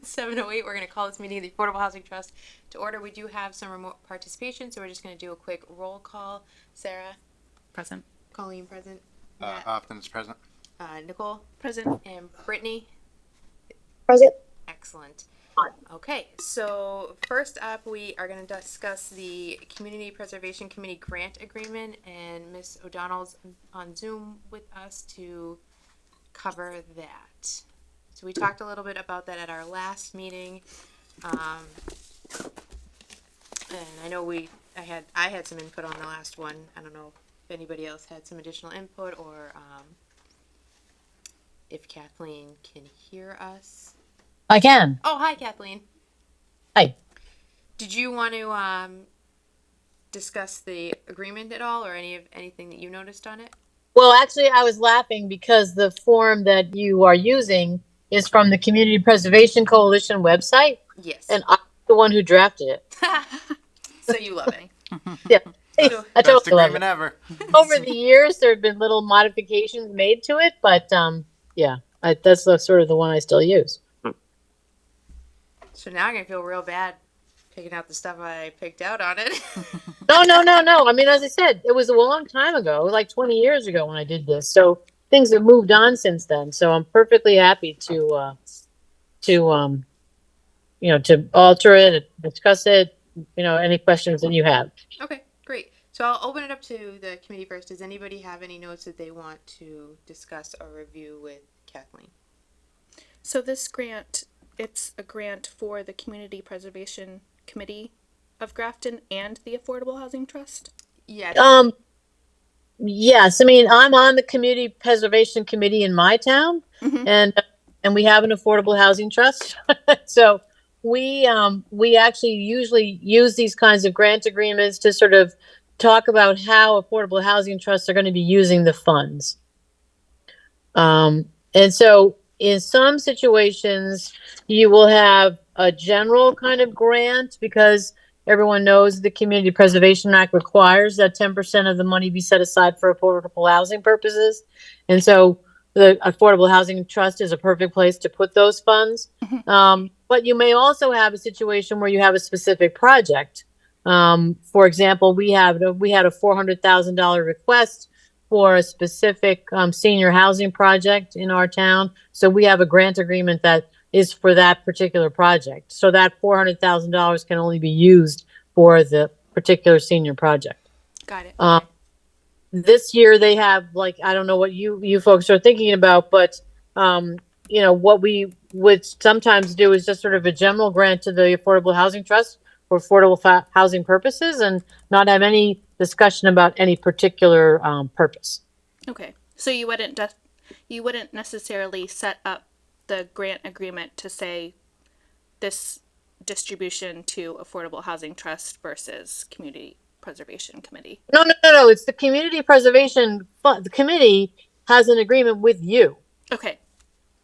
7:08. We're going to call this meeting of the Affordable Housing Trust to order. We do have some remote participation, so we're just going to do a quick roll call. Sarah, Present. Colleen, present. Matt, Often is present. Nicole, Present. and Brittany. Present. Excellent. Okay, so first up, we are going to discuss the Community Preservation Committee grant agreement, and Miss O'Donnell's on Zoom with us to cover that. So we talked a little bit about that at our last meeting, and I know I had some input on the last one. I don't know if anybody else had some additional input, or if Kathleen can hear us. I can. Oh, hi, Kathleen. Hi. Did you want to discuss the agreement at all, or anything that you noticed on it? Well, actually, I was laughing because the form that you are using is from the Community Preservation Coalition website, Yes. and I'm the one who drafted it. So you love it. Yeah, Hey, So- I Best totally love agreement it. ever. Over the years, there have been little modifications made to it, but yeah, that's sort of the one I still use. So now I'm gonna feel real bad picking out the stuff I picked out on it. No. I mean, as I said, it was a long time ago. It was like 20 years ago when I did this. So things have moved on since then. So I'm perfectly happy to to alter it, discuss it. Any questions that you have. Okay, great. So I'll open it up to the committee first. Does anybody have any notes that they want to discuss or review with Kathleen? So this grant, it's a grant for the Community Preservation Committee of Grafton and the Affordable Housing Trust. Yeah. Yes. I mean, I'm on the Community Preservation Committee in my town, Mhm. and we have an affordable housing trust. So we actually usually use these kinds of grant agreements to sort of talk about how affordable housing trusts are going to be using the funds. And so in some situations, you will have a general kind of grant because everyone knows the Community Preservation Act requires that 10% of the money be set aside for affordable housing purposes. And so the Affordable Housing Trust is a perfect place to put those funds. But you may also have a situation where you have a specific project. For example, we had a $400,000 request for a specific senior housing project in our town. So we have a grant agreement that is for that particular project. So that $400,000 can only be used for the particular senior project. Got it. This year they have, like, I don't know what you folks are thinking about, but what we would sometimes do is just sort of a general grant to the Affordable Housing Trust for affordable housing purposes and not have any discussion about any particular purpose. Okay. So you wouldn't necessarily set up the grant agreement to say this distribution to Affordable Housing Trust versus Community Preservation Committee. No. It's the Community Preservation Fund. The committee has an agreement with you Okay.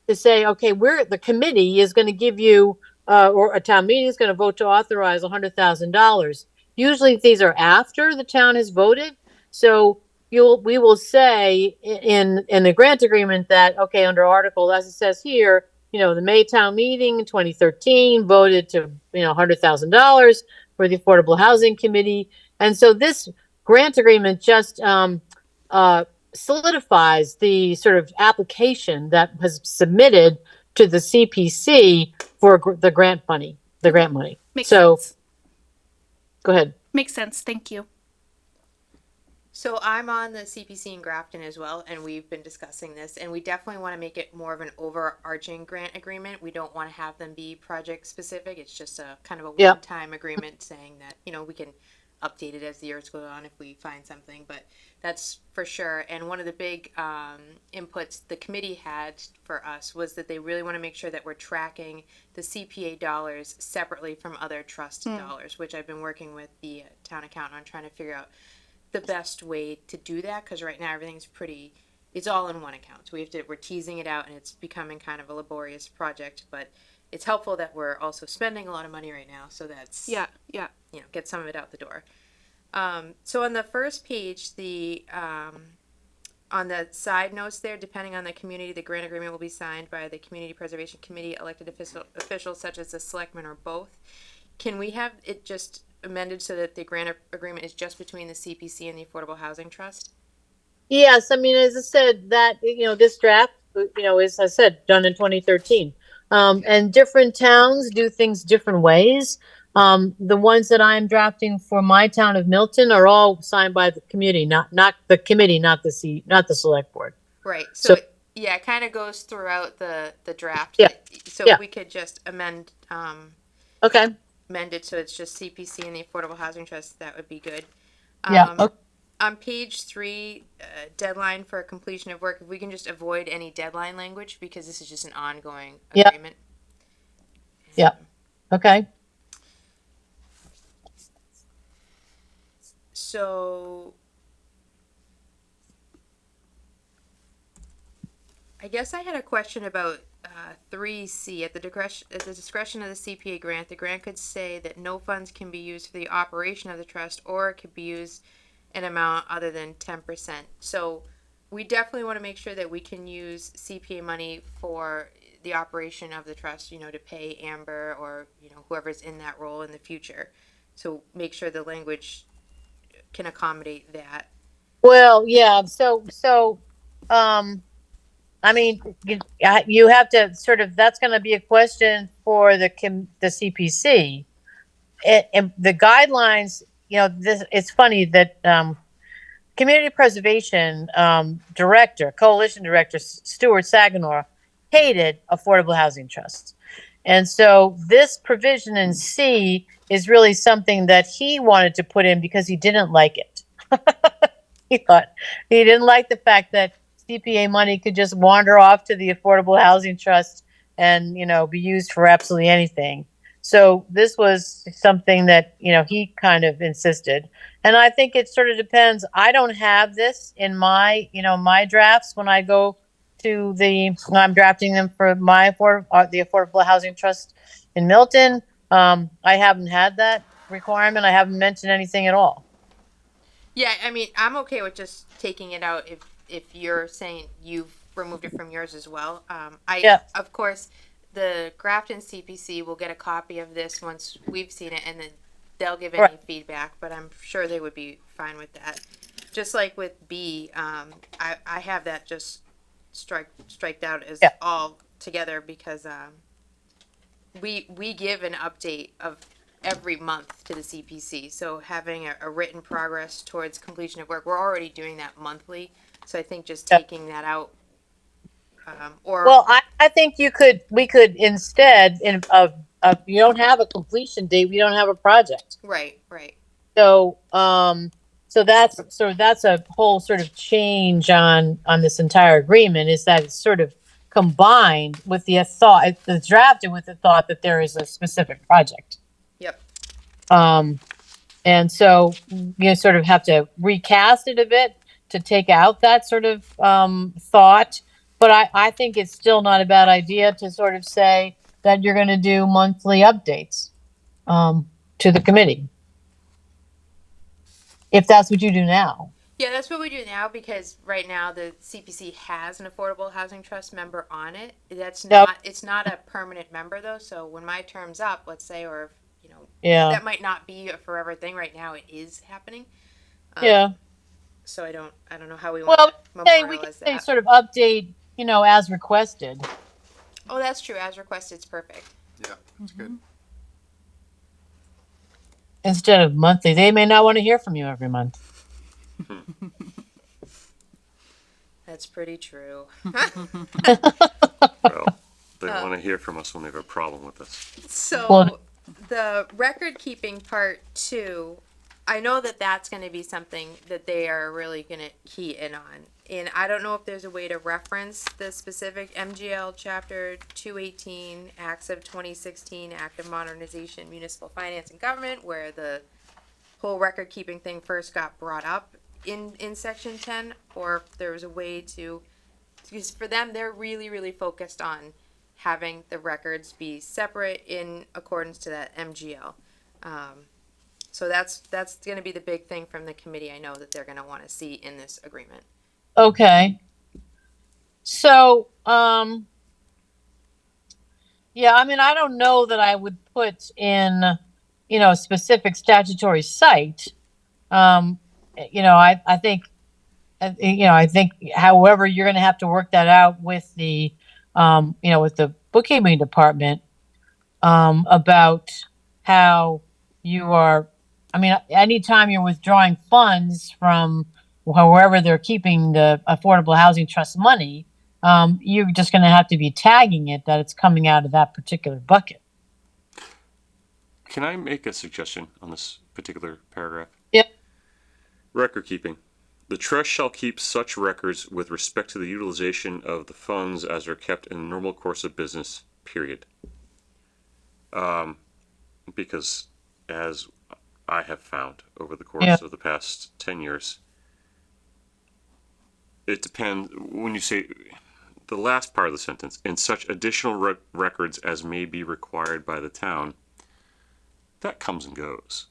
to say, okay, the committee is going to give you, or a town meeting is going to vote to authorize $100,000. Usually these are after the town has voted. So we will say in the grant agreement that, okay, under article, as it says here, the May town meeting in 2013 voted to, $100,000 for the Affordable Housing Committee. And so this grant agreement just solidifies the sort of application that was submitted to the CPC for the grant money. Makes So sense. go ahead. Makes sense. Thank you. So I'm on the CPC in Grafton as well, and we've been discussing this, and we definitely want to make it more of an overarching grant agreement. We don't want to have them be project specific. It's just a kind of a Yep. one-time agreement saying that, we can update it as the years go on if we find something, but that's for sure. And one of the big inputs the committee had for us was that they really want to make sure that we're tracking the CPA dollars separately from other trust dollars, which I've been working with the town accountant on trying to figure out the best way to do that, because right now everything's it's all in one account. So we're teasing it out, and it's becoming kind of a laborious project, but it's helpful that we're also spending a lot of money right now, so that's Yeah. get some of it out the door. So on the first page, the on the side notes there, depending on the community, the grant agreement will be signed by the Community Preservation Committee, elected officials such as the selectmen or both. Can we have it just amended so that the grant agreement is just between the CPC and the Affordable Housing Trust? Yes, I mean, as I said, that, this draft, as I said, done in 2013. And different towns do things different ways. The ones that I'm drafting for my town of Milton are all signed by the committee, not the committee, not the select board. Right, So- yeah, it kind of goes throughout the draft. Yeah, So yeah. if we could just Okay, amend it so it's just CPC and the Affordable Housing Trust, that would be good. yeah, okay. On page 3, deadline for completion of work, if we can just avoid any deadline language, because this is just an ongoing Yeah. agreement. Yeah. Okay. So, I guess I had a question about 3C. At the discretion of the CPA grant, the grant could say that no funds can be used for the operation of the trust, or it could be used an amount other than 10%. So we definitely want to make sure that we can use CPA money for the operation of the trust, to pay Amber or, whoever's in that role in the future. So make sure the language can accommodate that. Well, yeah. I mean, you have to sort of, that's going to be a question for the CPC. And the guidelines, it's funny that, community preservation, coalition director, Stuart Saganor, hated affordable housing trusts. And so this provision in C is really something that he wanted to put in because he didn't like it. He didn't like the fact that CPA money could just wander off to the Affordable Housing Trust and, be used for absolutely anything. So this was something that, he kind of insisted. And I think it sort of depends. I don't have this in my, my drafts when I go to when I'm drafting them for the Affordable Housing Trust in Milton. I haven't had that requirement. I haven't mentioned anything at all. Yeah, I mean, I'm okay with just taking it out if you're saying you've removed it from yours as well. Yeah. Of course, the Grafton CPC will get a copy of this once we've seen it, and then they'll give any Right. feedback. But I'm sure they would be fine with that. Just like with B, I have that just striked out as Yeah. all together because we give an update of every month to the CPC. So having a written progress towards completion of work, we're already doing that monthly. So I think just Yeah. taking that out, or Well, I think we could instead you don't have a completion date, we don't have a project. right. So, that's a whole sort of change on this entire agreement, is that it's sort of combined with it's drafted with the thought that there is a specific project. Yep. And so you sort of have to recast it a bit to take out that sort of thought. But I think it's still not a bad idea to sort of say that you're going to do monthly updates to the committee, if that's what you do now. Yeah, that's what we do now because right now the CPC has an Affordable Housing Trust member on it. Yep. It's not a permanent member though. So when my term's up, let's say, or Yeah. that might not be a forever thing. Right now, it is happening. Yeah. So I don't know how we want Well, to we memorialize can say that. sort of update, as requested. Oh, that's true. As requested, it's perfect. Yeah, that's good. Instead of monthly. They may not want to hear from you every month. That's pretty true. Well, they want to hear from us when they have a problem with us. So Well- the record keeping part 2, I know that that's going to be something that they are really going to key in on. And I don't know if there's a way to reference the specific MGL chapter 218 Acts of 2016 Act of Modernization Municipal Finance and Government, where the whole record keeping thing first got brought up in section 10, or if there was a way to, because for them they're really focused on having the records be separate in accordance to that MGL. So that's going to be the big thing from the committee. I know that they're going to want to see in this agreement. Okay. So, yeah, I mean, I don't know that I would put in, a specific statutory site. Um, I think, I think, however, you're going to have to work that out with with the bookkeeping department, about how you are. I mean, anytime you're withdrawing funds from wherever they're keeping the Affordable Housing Trust money, you're just going to have to be tagging it that it's coming out of that particular bucket. Can I make a suggestion on this particular paragraph? Yep. Record keeping. The trust shall keep such records with respect to the utilization of the funds as are kept in the normal course of business, period. Because as I have found over the course Yeah. of the past 10 years, it depends when you say the last part of the sentence, in such additional records as may be required by the town, that comes and goes.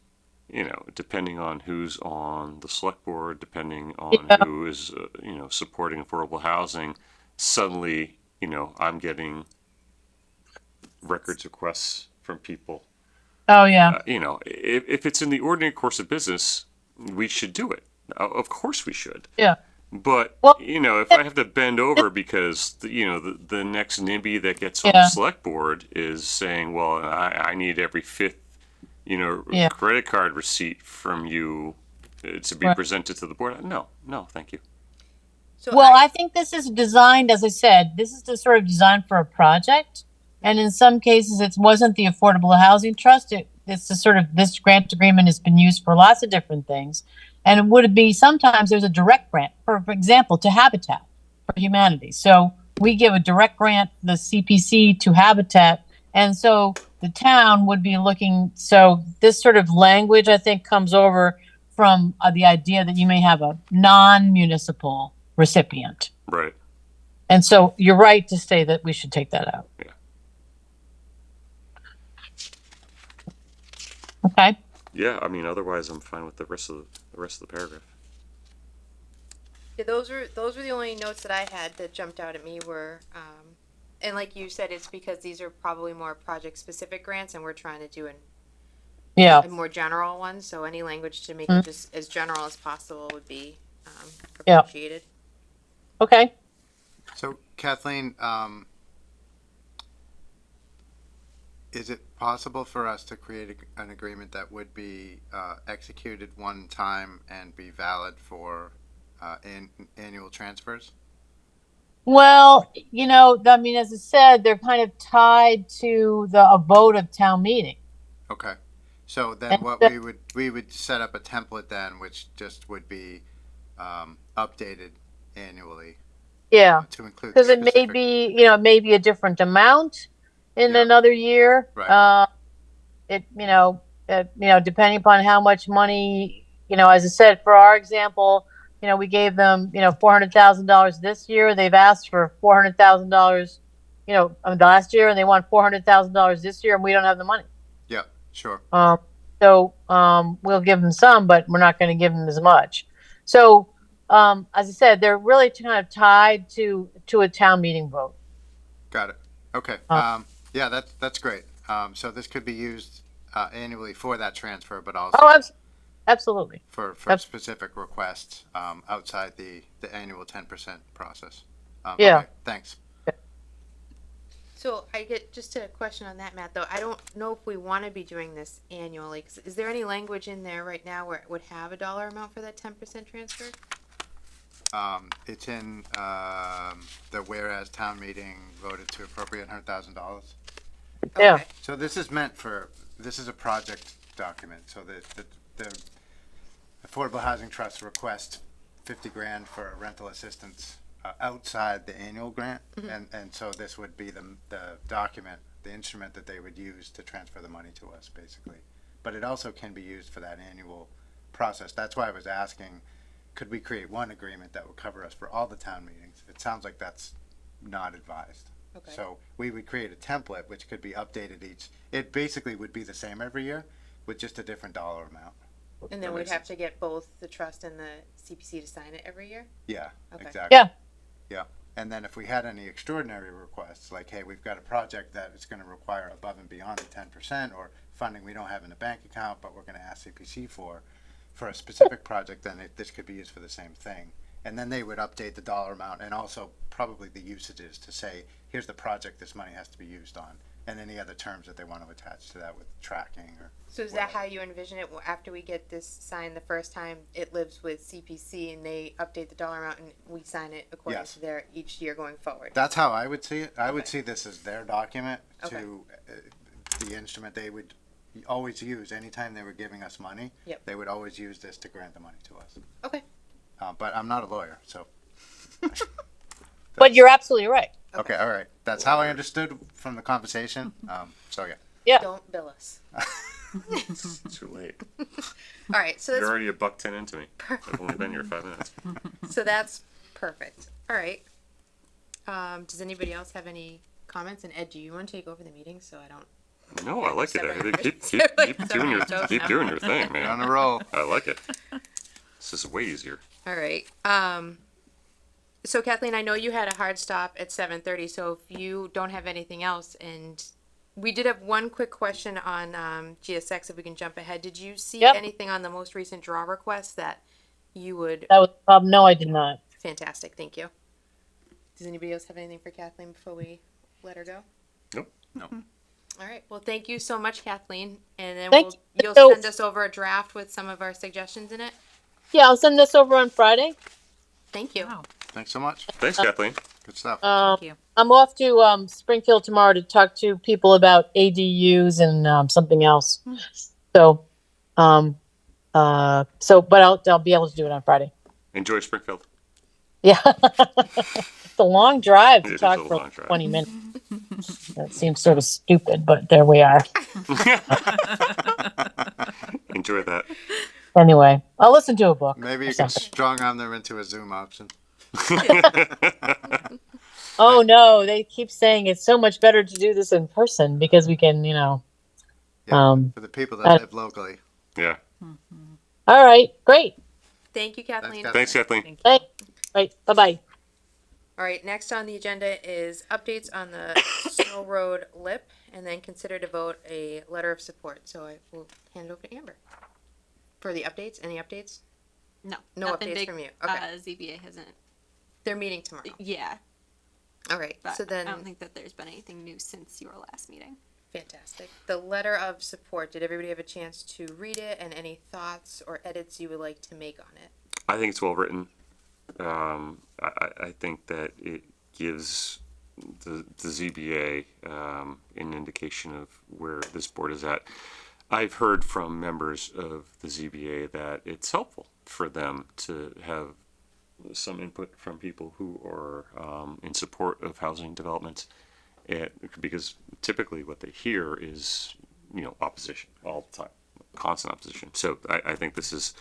Depending on who's on the select board, depending on Yeah. who is, supporting affordable housing, suddenly, I'm getting records requests from people. Oh yeah. If it's in the ordinary course of business, we should do it. Of course we should. Yeah. But, Well, if I have to bend over because, the next NIMBY that gets on the yeah. select board is saying, well, I need every fifth, Yeah. credit card receipt from you to be Right. presented to the board. No, thank you. So Well, I think this is designed, as I said, this is just sort of designed for a project. And in some cases, it wasn't the Affordable Housing Trust. It's the sort of, this grant agreement has been used for lots of different things. And it would be sometimes there's a direct grant, for example, to Habitat for Humanity. So we give a direct grant, the CPC, to Habitat. And so the town would be looking, so this sort of language, I think, comes over from the idea that you may have a non-municipal recipient. Right. And so you're right to say that we should take that out. Yeah. Okay. Yeah. I mean, otherwise, I'm fine with the rest of the paragraph. yeah, those were the only notes that I had that jumped out at me were, and like you said, it's because these are probably more project specific grants, and we're trying to do Yeah. a more general one. So any language to make Mhm. it just as general as possible would be Yeah. appreciated. Okay. So Kathleen, is it possible for us to create an agreement that would be executed one time and be valid for annual transfers? Well, I mean, as I said, they're kind of tied to a vote of town meeting. Okay. So then And what the- we would set up a template then, which just would be updated annually Yeah. to include Because it may specific. be, it may be a different amount in Yeah. another year. Right. Depending upon how much money, as I said, for our example, we gave them, $400,000 this year. They've asked for $400,000, last year, and they want $400,000 this year, and we don't have the money. Yeah. Sure. We'll give them some, but we're not going to give them as much. So, as I said, they're really kind of tied to a town meeting vote. Got it. Okay. Yeah, that's great. So this could be used annually for that transfer, but also Oh, absolutely. for Ab- specific requests outside the annual 10% process. Yeah. Okay, thanks. So I get just a question on that, Matt. Though I don't know if we want to be doing this annually. 'Cause is there any language in there right now where it would have a dollar amount for that 10% transfer? It's in the whereas town meeting voted to appropriate $100,000. Yeah. Okay. So this is a project document. So the Affordable Housing Trust requests 50 grand for rental assistance outside the annual grant, and so this would be the document, the instrument that they would use to transfer the money to us, basically. But it also can be used for that annual process. That's why I was asking, could we create one agreement that would cover us for all the town meetings? It sounds like that's not advised. Okay. So we would create a template which could be updated it basically would be the same every year with just a different dollar amount. And That then we'd makes have to get both the trust and the CPC to sign it every year? Yeah, Okay. exactly. Yeah. Yeah, and then if we had any extraordinary requests, like, hey, we've got a project that is gonna require above and beyond the 10%, or funding we don't have in the bank account, but we're gonna ask CPC for a specific project, then this could be used for the same thing. And then they would update the dollar amount and also probably the usages to say, here's the project this money has to be used on, and any other terms that they want to attach to that with tracking or. So is that how you envision it? After we get this signed the first time, it lives with CPC and they update the dollar amount and we sign it according Yes. to their each year going forward? That's how I would see it. I would Okay. see this as their document Okay. to the instrument they would always use anytime they were giving us money. Yep. They would always use this to grant the money to us. Okay. But I'm not a lawyer, so. But you're absolutely right. Okay, all right. That's how I understood from the conversation. So yeah. Don't bill us. It's too late. All right, so You're that's already $1.10 into me. I've only been here 5 minutes. so that's perfect. All right. Does anybody else have any comments? And Ed, do you want to take over the meeting so I don't? No, I like it. Separate Keep separate doing your toes keep now. doing your thing, You're on man. a roll. I like it. This is way easier. All right. So Kathleen, I know you had a hard stop at 7:30. So if you don't have anything else, and we did have one quick question on GSX, if we can jump ahead. Did you see Yep. anything on the most recent draw request that you would? That was, no, I did not. Fantastic. Thank you. Does anybody else have anything for Kathleen before we let her go? Nope. No. All right. Well, thank you so much, Kathleen. And then Thank you. you'll So- send us over a draft with some of our suggestions in it. Yeah, I'll send this over on Friday. Thank you. Wow. Thanks so much. Thanks, Kathleen. Good stuff. Thank you. I'm off to Springfield tomorrow to talk to people about ADUs and something else. So, but I'll be able to do it on Friday. Enjoy Springfield. Yeah, it's a long drive It to is talk a for long drive. 20 minutes. That seems sort of stupid, but there we are. Enjoy that. Anyway, I'll listen to a book. Maybe or you can something. strong arm them into a Zoom option. Oh no, they keep saying it's so much better to do this in person because we can, Yeah, Um, for the people that uh, live locally. Yeah. All right, great. Thank you, Kathleen. Kathleen. Thanks, Kathleen. Thank you. Thanks. Right, bye-bye. All right, next on the agenda is updates on the Snow Road lip, and then consider to vote a letter of support. So I will hand it over to Amber for the updates. Any updates? No, No nothing updates big. from you. Okay. ZBA hasn't. They're meeting tomorrow. Yeah, All right, but so then, I don't think that there's been anything new since your last meeting. fantastic. The letter of support, did everybody have a chance to read it, and any thoughts or edits you would like to make on it? I think it's well written. I think that it gives the ZBA an indication of where this board is at. I've heard from members of the ZBA that it's helpful for them to have some input from people who are in support of housing developments, because typically what they hear is, opposition all the time, constant opposition. So I think this is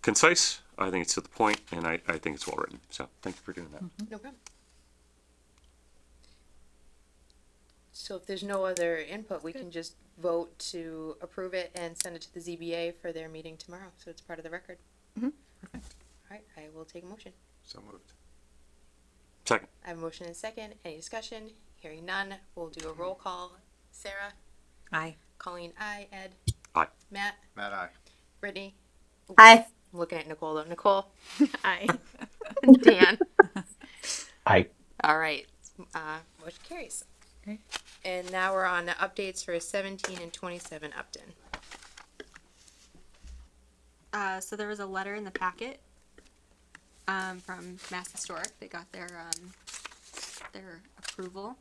concise. I think it's to the point, and I think it's well written. So thank you for doing that. No problem. So if there's no other input, we can just vote to approve it and send it to the ZBA for their meeting tomorrow, so it's part of the record. Perfect. All right, I will take a motion. So moved. Second. I have a motion and a second. Any discussion? Hearing none, we'll do a roll call. Sarah, Aye. Colleen, I, Ed. Aye. Matt, Matt, aye. Brittany. Aye. I'm looking at Nicole though. Nicole, Aye. Dan. Aye. All right, motion carries. Okay. And now we're on the updates for 17 and 27 Upton. So there was a letter in the packet from Mass Historic. They got their approval,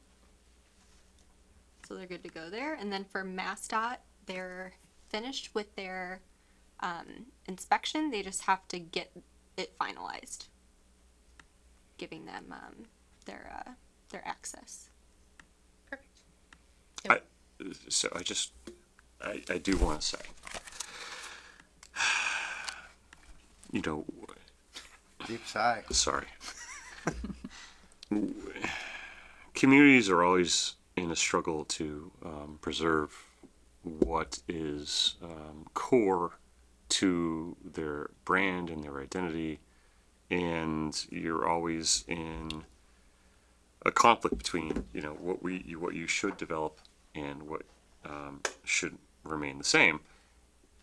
so they're good to go there. And then for MassDOT, they're finished with their inspection. They just have to get it finalized, giving them their access. Perfect. So I do want to say, Deep sigh. sorry. Communities are always in a struggle to preserve what is core to their brand and their identity, and you're always in a conflict between, you know, what you should develop and what should remain the same.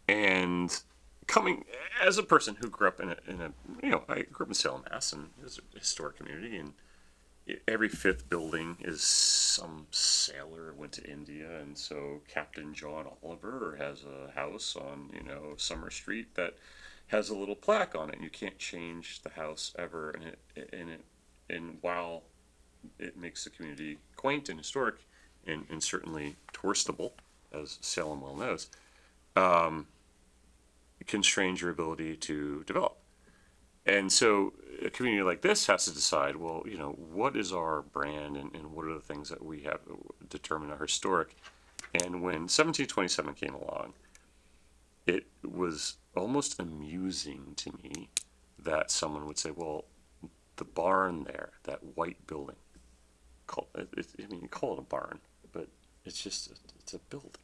And coming as a person who grew up in a you know, I grew up in Salem, Mass, and it was a historic community, and every fifth building is some sailor went to India, and so Captain John Oliver has a house on, you know, Summer Street that has a little plaque on it. And you can't change the house ever, and while it makes the community quaint and historic, and certainly touristable, as Salem well knows, it constrains your ability to develop. And so a community like this has to decide, well, you know, what is our brand, and what are the things that we have determined are historic. And when 1727 came along, it was almost amusing to me that someone would say, well, the barn there, that white building, I mean, you call it a barn, but it's just, it's a building.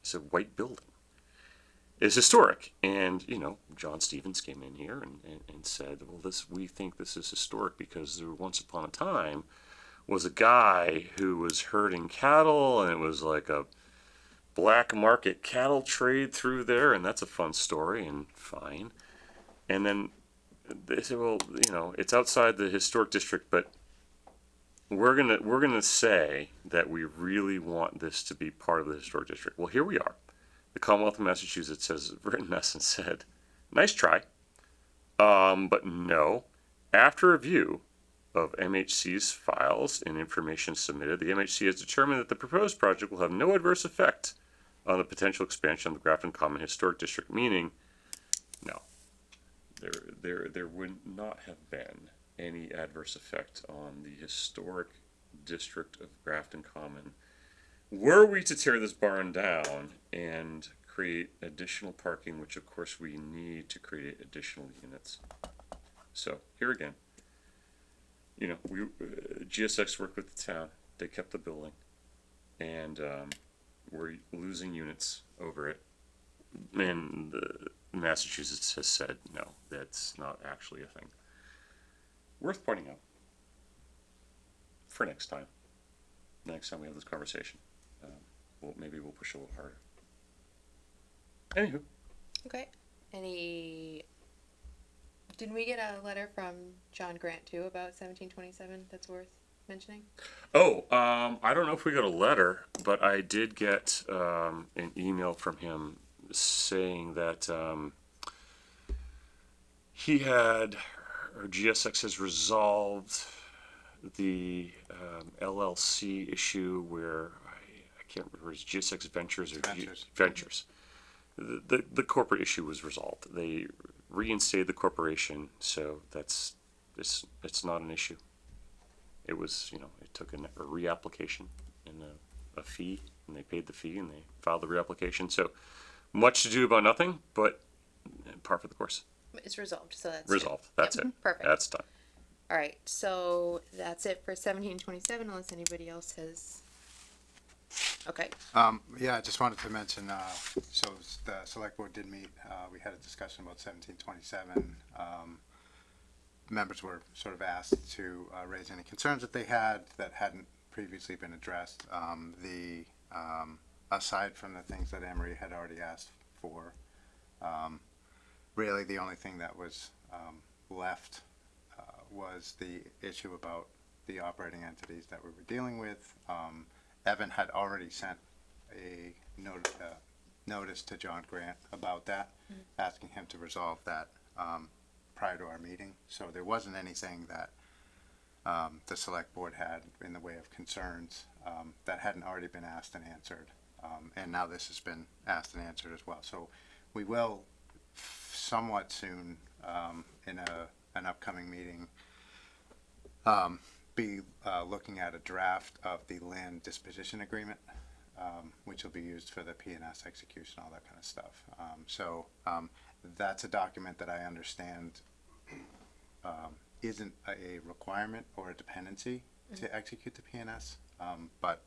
It's a white building. It's historic. And, you know, John Stevens came in here and said, well, we think this is historic because there once upon a time was a guy who was herding cattle, and it was like a black market cattle trade through there, and that's a fun story, and fine. And then they said, well, you know, it's outside the historic district, but we're gonna say that we really want this to be part of the historic district. Well, here we are. The Commonwealth of Massachusetts has written us and said, nice try, but no. After review of MHC's files and information submitted, the MHC has determined that the proposed project will have no adverse effect on the potential expansion of the Grafton Common Historic District, meaning, no, there would not have been any adverse effect on the historic district of Grafton Common were we to tear this barn down and create additional parking, which of course we need to create additional units. So here again, you know, GSX worked with the town. They kept the building, and we're losing units over it. And Massachusetts has said no, that's not actually a thing. Worth pointing out for next time. Next time we have this conversation, maybe we'll push a little harder. Anywho, Okay. Didn't we get a letter from John Grant too about 1727 that's worth mentioning? I don't know if we got a letter, but I did get an email from him saying that GSX has resolved the LLC issue where I can't remember, it's GSX Ventures or Ventures. The corporate issue was resolved. They reinstated the corporation, so it's not an issue. It was, you know, it took a reapplication and a fee, and they paid the fee, and they filed the reapplication. So much to do about nothing, but par for the course. It's resolved, so that's Resolved. That's it. Perfect. That's done. All right, so that's it for 1727, unless anybody else has. Okay. Yeah, I just wanted to mention, so the select board did meet, we had a discussion about 1727. Members were sort of asked to raise any concerns that they had that hadn't previously been addressed. Aside from the things that Emery had already asked for, really the only thing that was left was the issue about the operating entities that we were dealing with. Evan had already sent a notice to John Grant about that, asking him to resolve that prior to our meeting. So there wasn't anything that the select board had in the way of concerns that hadn't already been asked and answered. And now this has been asked and answered as well. So we will somewhat soon in an upcoming meeting be looking at a draft of the land disposition agreement, which will be used for the P&S execution, all that kind of stuff. That's a document that I understand isn't a requirement or a dependency to execute the P&S, but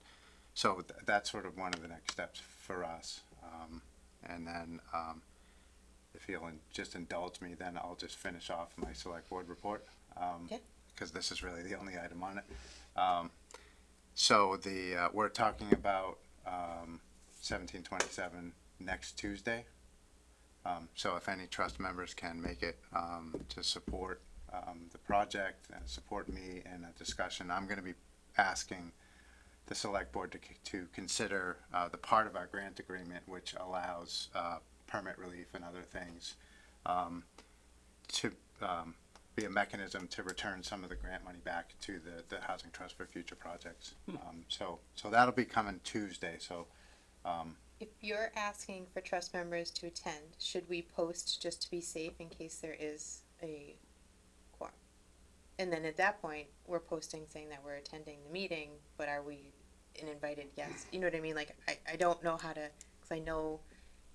so that's sort of one of the next steps for us. And then if you'll just indulge me, then I'll just finish off my select board report. Okay. Because this is really the only item on it. So we're talking about 1727 next Tuesday. So if any trust members can make it to support the project and support me in a discussion, I'm going to be asking the select board to consider the part of our grant agreement which allows permit relief and other things to be a mechanism to return some of the grant money back to the Housing Trust for future projects. So that'll be coming Tuesday. So If you're asking for trust members to attend, should we post just to be safe in case there is a quorum? And then at that point, we're posting saying that we're attending the meeting, but are we an invited guest? You know what I mean? Like, I don't know how to, because I know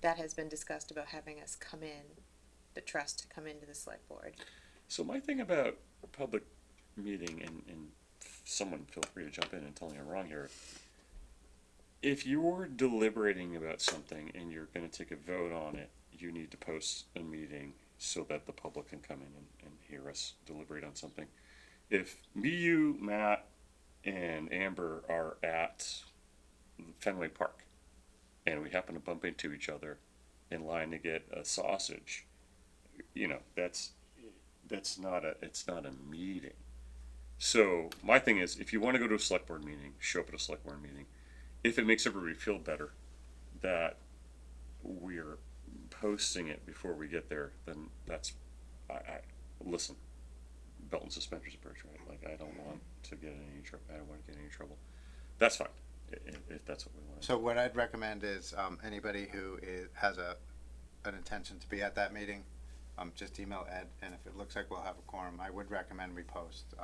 that has been discussed about having us come in, the trust to come into the select board. So my thing about public meeting, and someone feel free to jump in and tell me I'm wrong here. If you're deliberating about something and you're going to take a vote on it, you need to post a meeting so that the public can come in and hear us deliberate on something. If me, you, Matt, and Amber are at Fenway Park and we happen to bump into each other in line to get a sausage, you know, it's not a meeting. So my thing is, if you want to go to a select board meeting, show up at a select board meeting. If it makes everybody feel better that we're posting it before we get there, then that's, I listen, belt and suspenders approach, right? Like, I don't want to get in any trouble. I don't want to get in any trouble. That's fine, if that's what we want. So what I'd recommend is anybody who has an intention to be at that meeting, just email Ed, and if it looks like we'll have a quorum, I would recommend we post.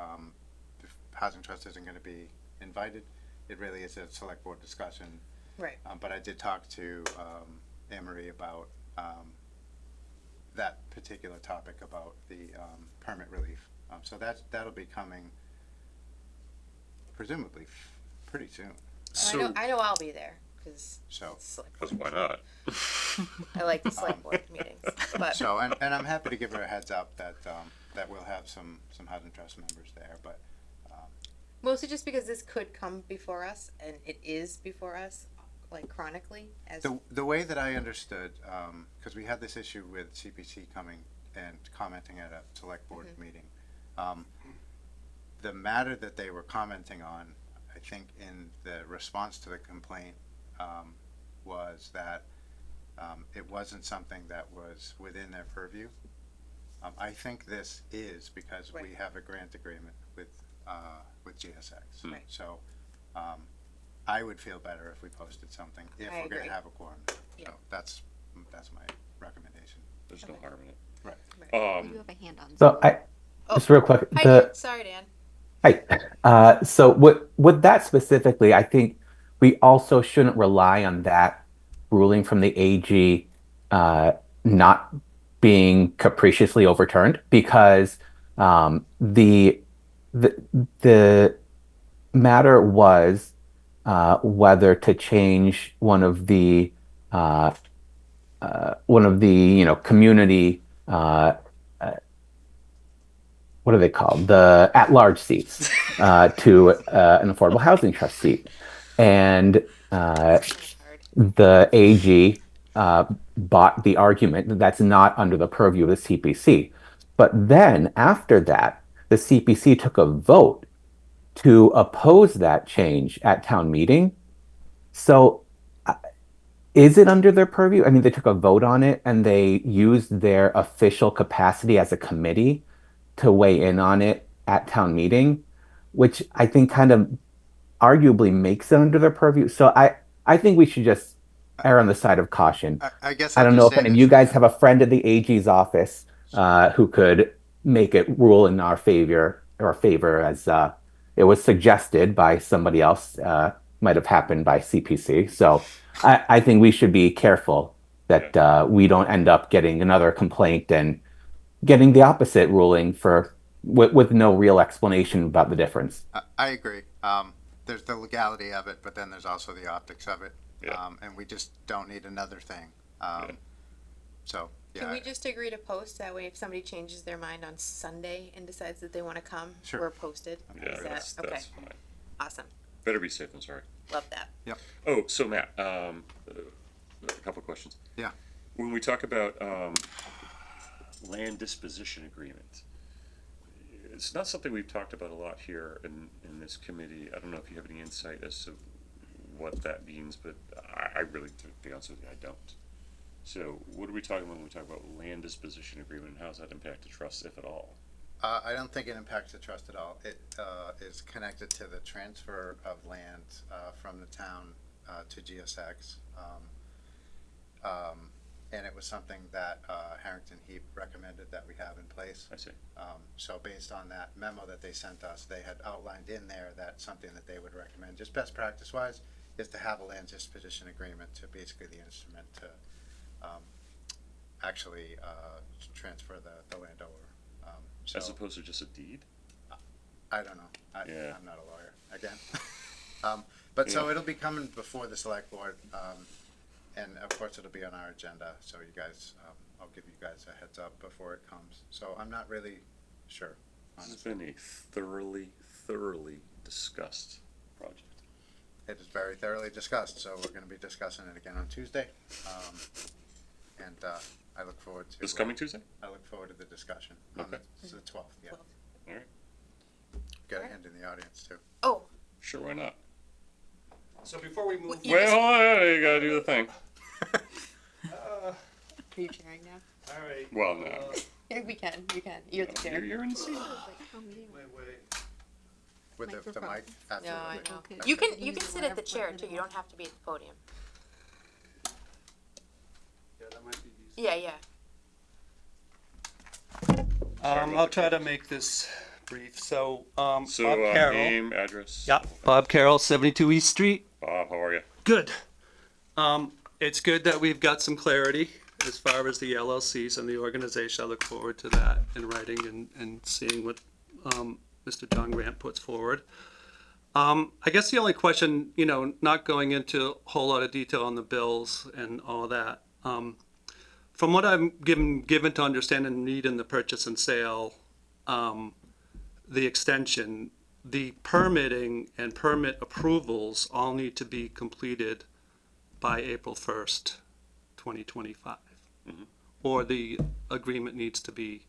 If Housing Trust isn't going to be invited, it really is a select board discussion. Right. But I did talk to Anne Marie about that particular topic about the permit relief. So that'll be coming presumably pretty soon. I know I'll be there, because So Because why not? I like the select board meetings. But So, and I'm happy to give her a heads up that that we'll have some Housing Trust members there, but mostly just because this could come before us, and it is before us, like chronically. As the way that I understood, because we had this issue with CPC coming and commenting at a select board meeting, the matter that they were commenting on, I think in the response to the complaint, was that it wasn't something that was within their purview. I think this is because we Right. have a grant agreement with GSX. Right. So I would feel better if we posted something if I we're going agree. to have a quorum. Yeah. So that's my recommendation. There's no harm in it. Right. You have a hand on. So just real quick, Hi, Dan. Sorry, Dan. Hi. So with that specifically, I think we also shouldn't rely on that ruling from the AG not being capriciously overturned, because the matter was whether to change one of the community what are they called? The at-large seats to an affordable housing trust seat. And the AG bought the argument that that's not under the purview of the CPC. But then after that, the CPC took a vote to oppose that change at town meeting. So is it under their purview? I mean, they took a vote on it and they used their official capacity as a committee to weigh in on it at town meeting, which I think kind of arguably makes it under their purview. So I think we should just err on the side of caution. I guess I don't know if any of you guys have a friend at the AG's office who could make it rule in our favor, as it was suggested by somebody else, might have happened by CPC. So I think we should be careful that we don't end up getting another complaint and getting the opposite ruling with no real explanation about the difference. I agree. There's the legality of it, but then there's also the optics of it. Yeah. And we just don't need another thing. So Yeah, Can we just agree to post that way if somebody changes their mind on Sunday and decides that they wanna come, Sure. we're posted? Yeah, Is that's that, okay, fine. awesome, Better be safe than sorry. love that. Oh, so Matt, a couple of questions. Yeah. When we talk about land disposition agreement, it's not something we've talked about a lot here in this committee. I don't know if you have any insight as to what that means, but I really, to be honest with you, I don't. So what are we talking when we talk about land disposition agreement, and how does that impact the trust, if at all? I don't think it impacts the trust at all. It is connected to the transfer of land from the town to GSX. And it was something that Harrington Heap recommended that we have in place. I see. So based on that memo that they sent us, they had outlined in there that something that they would recommend, just best practice wise, is to have a land disposition agreement to basically the instrument to actually transfer the land over. So As opposed to just a deed? I don't know. Yeah. I'm not a lawyer again. But so Yeah. it'll be coming before the select board. And of course, it'll be on our agenda. So you guys, I'll give you guys a heads up before it comes. So I'm not really sure. This has Honestly. been a thoroughly discussed project. It is very thoroughly discussed. So we're going to be discussing it again on Tuesday. And I look forward to This coming Tuesday? I look forward to the discussion. Okay. It's the 12th. Yeah. 12th. All right. Got a hand in the audience too. Oh, Sure, why not? So before we move, You Wait, just- hold on, you gotta do the thing. are you chairing now? all right. Well, no. Yeah, we can, you can, you're the chair. You're in the seat. Wait. With the Microphone. mic. No, I Absolutely. know. Okay. You can, Use you can it sit at the wherever- chair wherever too, they you want. don't have to be at the podium. Yeah, that might be easy. Yeah, yeah. I'll try to make this brief. So, Bob So, Carroll. name, address. Yeah, Bob Carroll, 72 East Street. Bob, how are you? Good. It's good that we've got some clarity as far as the LLCs and the organization. I look forward to that in writing and seeing what Mr. John Grant puts forward. I guess the only question, not going into a whole lot of detail on the bills and all that. From what I'm given to understand and read in the purchase and sale, the extension, the permitting and permit approvals all need to be completed by April 1st, 2025. Or the agreement needs to be,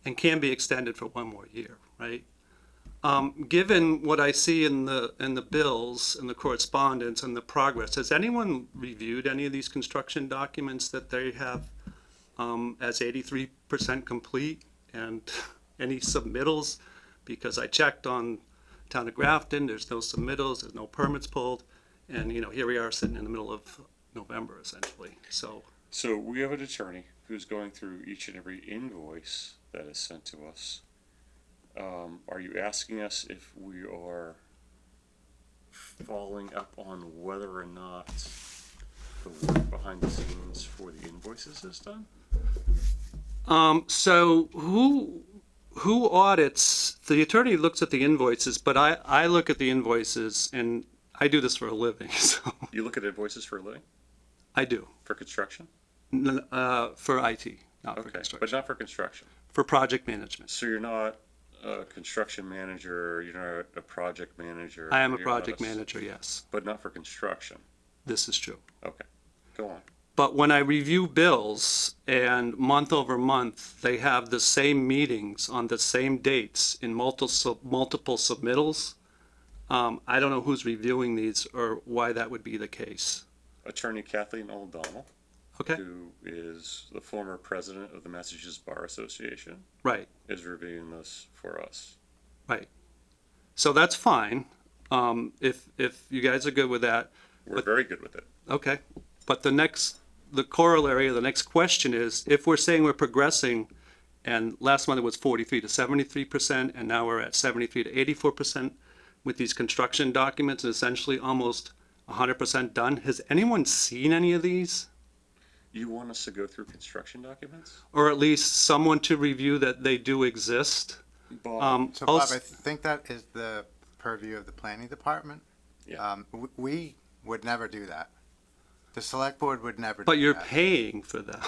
and can be extended for one more year, right? Given what I see in the bills and the correspondence and the progress, has anyone reviewed any of these construction documents that they have as 83% complete, and any submittals? Because I checked on Town of Grafton, there's no submittals, there's no permits pulled, and here we are sitting in the middle of November essentially. So we have an attorney who's going through each and every invoice that is sent to us. Are you asking us if we are following up on whether or not the work behind the scenes for the invoices is done? So who audits? The attorney looks at the invoices, but I look at the invoices, and I do this for a living, so You look at invoices for a living, I do. for construction? For IT, not for Okay, but construction. not for construction. For project management. So you're not a construction manager, you're not a project manager? I am a you're not project s- manager, yes. But not for construction? This is true. Okay, go on. But when I review bills and month over month, they have the same meetings on the same dates in multiple submittals. I don't know who's reviewing these or why that would be the case. Attorney Kathleen O'Donnell, Okay, who is the former president of the Massachusetts Bar Association, right, is reviewing this for us. right. So that's fine. If you guys are good with that, We're very good with it. okay. But the corollary, the next question is, if we're saying we're progressing, and last month it was 43 to 73%, and now we're at 73 to 84% with these construction documents, and essentially almost 100% done. Has anyone seen any of these? You want us to go through construction documents? Or at least someone to review that they do exist? Bob, So Bob, Also- I think that is the purview of the planning department. Yeah. We would never do that. The select board would never do But you're that. paying for them.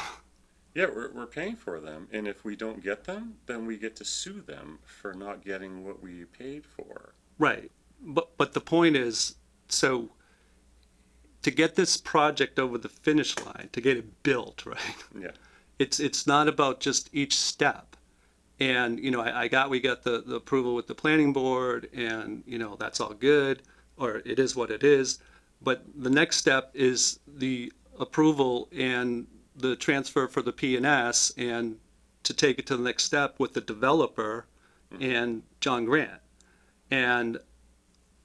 Yeah, we're paying for them, and if we don't get them, then we get to sue them for not getting what we paid for. Right. But the point is, so to get this project over the finish line, to get it built, right? Yeah. It's not about just each step. And, you know, we got the approval with the planning board and, you know, that's all good, or it is what it is. But the next step is the approval and the transfer for the P&S and to take it to the next step with the developer and John Grant. And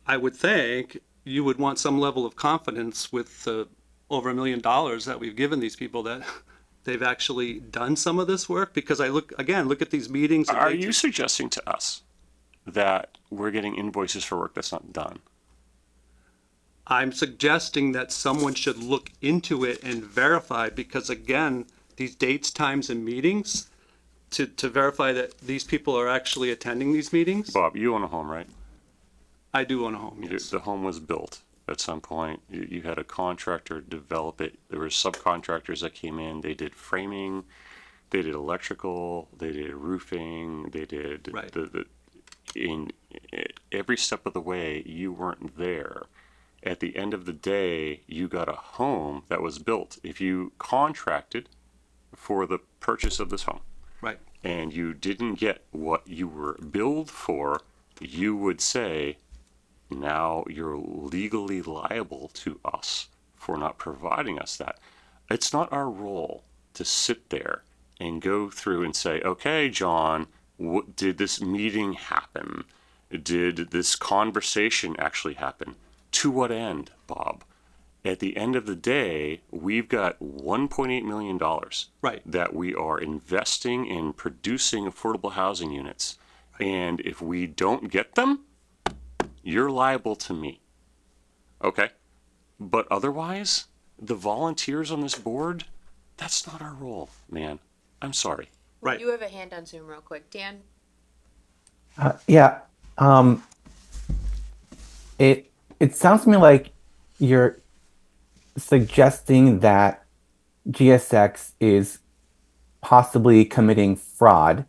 I would think you would want some level of confidence with the over $1 million that we've given these people that they've actually done some of this work, because look at these meetings. And Are you suggesting to us that we're getting invoices for work that's not done? I'm suggesting that someone should look into it and verify, because again, these dates, times, and meetings, to verify that these people are actually attending these meetings. Bob, you own a home, right? I do own a home, yes. The home was built at some point. You had a contractor develop it. There were subcontractors that came in. They did framing, they did electrical, they did roofing, they did Right. In every step of the way. You weren't there. At the end of the day, you got a home that was built. If you contracted for the purchase of this home, Right. and you didn't get what you were billed for, you would say, now you're legally liable to us for not providing us that. It's not our role to sit there and go through and say, okay, John, did this meeting happen? Did this conversation actually happen? To what end, Bob? At the end of the day, we've got $1.8 million Right. that we are investing in producing affordable housing units. And if we don't get them, you're liable to me. Okay? But otherwise, the volunteers on this board, that's not our role, man. I'm sorry. Right. You have a hand on Zoom real quick. Dan? Yeah. It sounds to me like you're suggesting that GSX is possibly committing fraud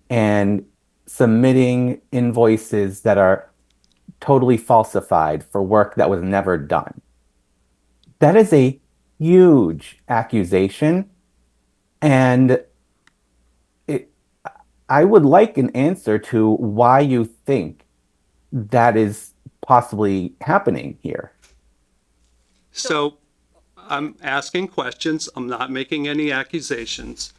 and submitting invoices that are totally falsified for work that was never done. That is a huge accusation, and I would like an answer to why you think that is possibly happening here. So I'm asking questions. I'm not making any accusations.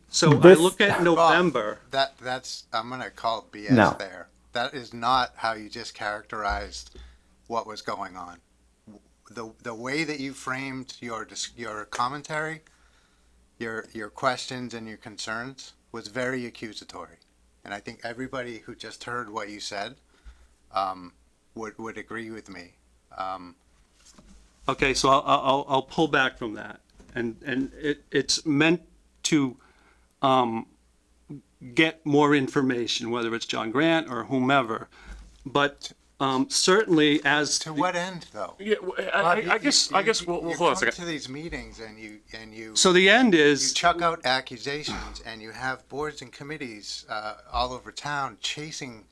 So This- I look at November. That's I'm gonna call BS No. there. That is not how you just characterized what was going on. The way that you framed your commentary, your questions and your concerns was very accusatory, and I think everybody who just heard what you said would agree with me. Okay, so I'll pull back from that, and it's meant to get more information, whether it's John Grant or whomever, but certainly as To what end, though? Yeah, I guess we'll you hold on a come second. to these meetings and you so the end you is chuck out accusations and you have boards and committees all over town chasing.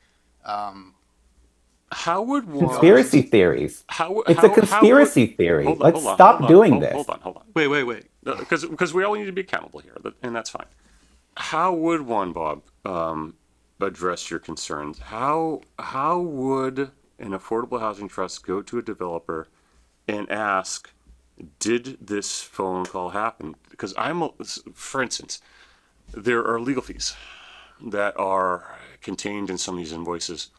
How would one Conspiracy theories. It's a conspiracy theory. Hold on, Let's hold on, stop hold on, doing hold- this. Hold on. wait. Because we all need to be accountable here, and that's fine. How would one, Bob, address your concerns? How would an affordable housing trust go to a developer and ask, did this phone call happen? Because for instance, there are legal fees that are contained in some of these invoices.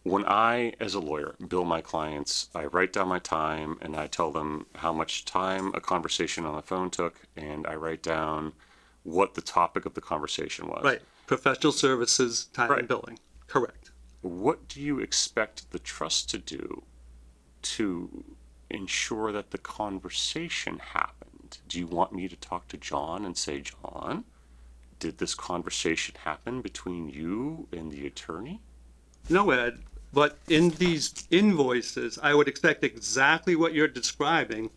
When I, as a lawyer, bill my clients, I write down my time and I tell them how much time a conversation on the phone took, and I write down what the topic of the conversation was. Right, professional services, time Right. and billing, correct. What do you expect the trust to do to ensure that the conversation happened? Do you want me to talk to John and say, John, did this conversation happen between you and the attorney? No, Ed, but in these invoices, I would expect exactly what you're describing,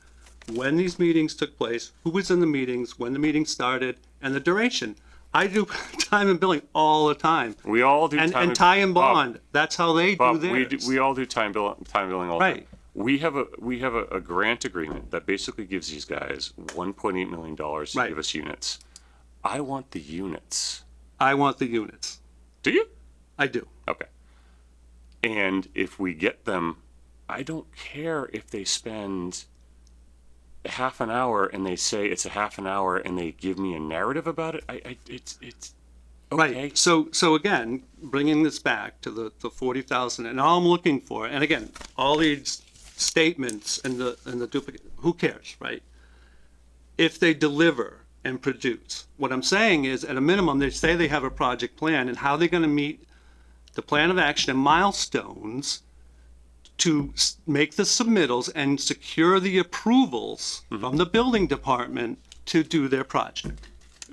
when these meetings took place, who was in the meetings, when the meeting started, and the duration. I do time and billing all the time. We all do And, time and tie and Bob, bond, that's how they do Bob, theirs. we all do time billing all the Right. time. We have a grant agreement that basically gives these guys $1.8 million to Right. give us units. I want the units. I want the units. Do you? I do. Okay. And if we get them, I don't care if they spend half an hour and they say it's a half an hour and they give me a narrative about it. It's okay. Right. So again, bringing this back to the 40,000, and all I'm looking for, and again, all these statements and the duplicate, who cares, right? If they deliver and produce, what I'm saying is, at a minimum, they say they have a project plan, and how they're going to meet the plan of action and milestones to make the submittals and secure the approvals from the building department to do their project.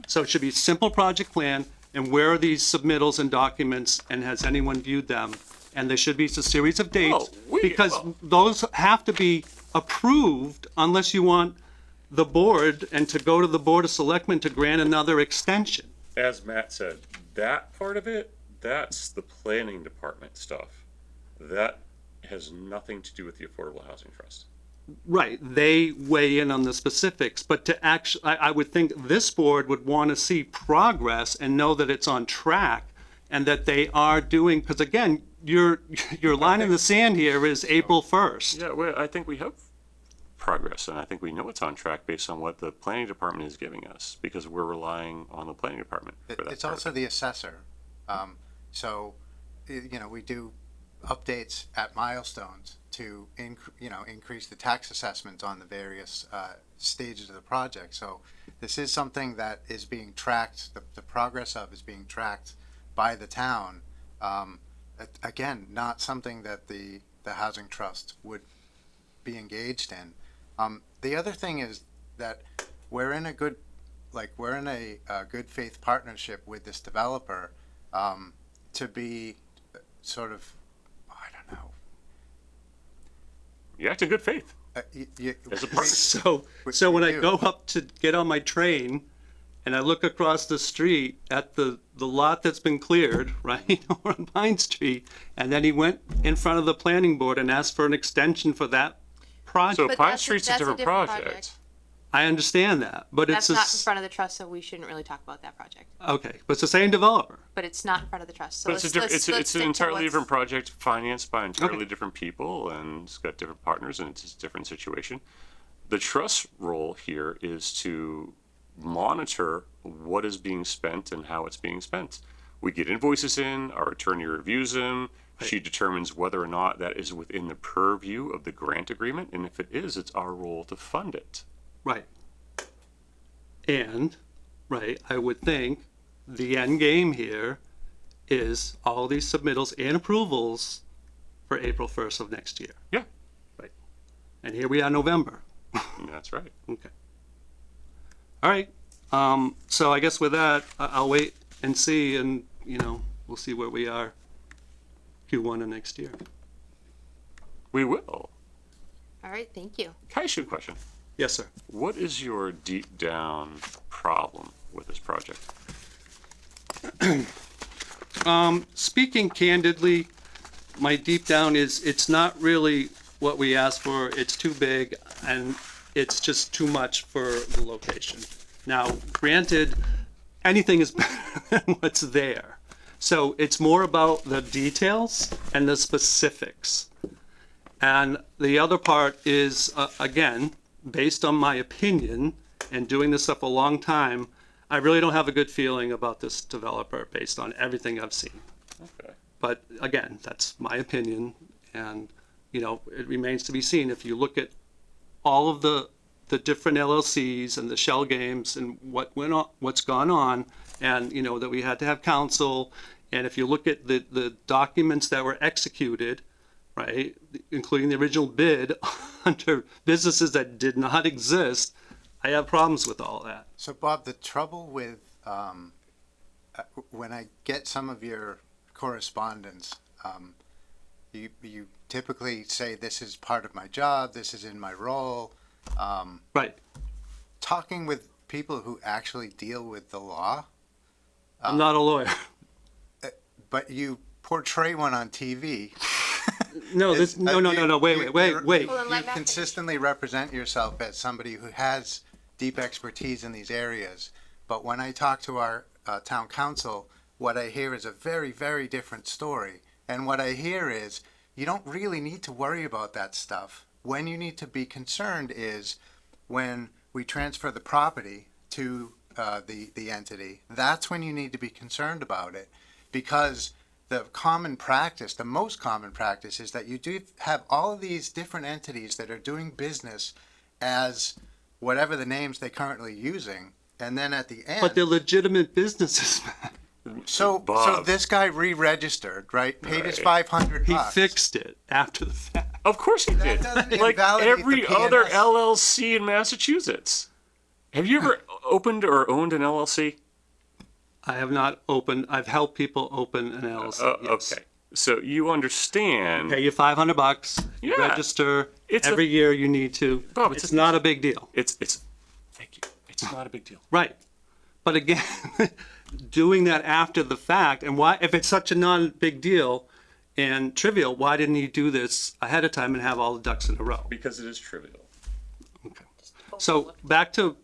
So it should be a simple project plan, and where are these submittals and documents, and has anyone viewed them? And there should be a series of dates, because those have to be approved unless you want the board and to go to the Board of Selectmen to grant another extension. As Matt said, that part of it, that's the planning department stuff. That has nothing to do with the Affordable Housing Trust. Right, they weigh in on the specifics, but to actually, I would think this board would want to see progress and know that it's on track and that they are doing, because again, your line in the sand here is April 1st. Yeah, well, I think we have progress, and I think we know it's on track based on what the planning department is giving us, because we're relying on the planning department for that. It's also the assessor. So, we do updates at milestones to increase the tax assessment on the various stages of the project. So this is something that is being tracked. The progress of is being tracked by the town. Again, not something that the housing trust would be engaged in. The other thing is that we're in a good faith partnership with this developer to be sort of, I don't know. You act in good faith. As a partner. So when I do. go up to get on my train and I look across the street at the lot that's been cleared, right, over on Pine Street, and then he went in front of the planning board and asked for an extension for that project. So But Pine that's a- Street's a that's a different different project. project. I understand that, but That's it's not in front of the trust, so we shouldn't really talk about that project. okay, but it's the same developer. But it's not in front of the trust, so But it's let's it's stick an to entirely what's- different project, financed by entirely Okay. different people, and it's got different partners, and it's a different situation. The trust role here is to monitor what is being spent and how it's being spent. We get invoices in, our attorney reviews them, she determines whether or not that is within the purview of the grant agreement, and if it is, it's our role to fund it. Right. And, right, I would think the end game here is all these submittals and approvals for April 1st of next year. Yeah, And here we are, November. and that's right. Okay. All right. So I guess with that, I'll wait and see, and, we'll see where we are Q1 of next year. We will. All right, thank you. Can I ask you a question? Yes, sir. What is your deep down problem with this project? Speaking candidly, my deep down is it's not really what we asked for. It's too big and it's just too much for the location. Now, granted, anything is better than what's there. So it's more about the details and the specifics. And the other part is, again, based on my opinion and doing this stuff a long time, I really don't have a good feeling about this developer based on everything I've seen. Okay. But again, that's my opinion, and it remains to be seen. If you look at all of the different LLCs and the shell games and what's gone on, and that we had to have counsel, and if you look at the documents that were executed, right, including the original bid under businesses that did not exist, I have problems with all that. So Bob, the trouble with when I get some of your correspondence, you typically say this is part of my job, this is in my role, Right. Talking with people who actually deal with the law, I'm not a lawyer. but you portray one on TV. No, this, It's- no, no, no, no, you- wait. Well, then You let Matt finish. consistently represent yourself as somebody who has deep expertise in these areas. But when I talk to our town council, what I hear is a very, very different story. And what I hear is you don't really need to worry about that stuff. When you need to be concerned is when we transfer the property to the entity. That's when you need to be concerned about it, because the common practice, the most common practice, is that you do have all of these different entities that are doing business as whatever the names they're currently using, and then at the end, But they're legitimate businesses, man. so Bob. this guy re-registered, right? Paid his Right. $500. He fixed it after the fact. Of course he did. doesn't Like invalidate every the other PNS. LLC in Massachusetts. Have you ever opened or owned an LLC? I have not opened, I've helped people open an LLC, yes. Okay. So you understand. Pay you $500, Yeah. register, It's every year you need to. Bob, It's not a big deal. It's thank you. It's not a big deal. Right. But again, doing that after the fact, and why, if it's such a non-big deal and trivial, why didn't he do this ahead of time and have all the ducks in a row? Because it is trivial. So back to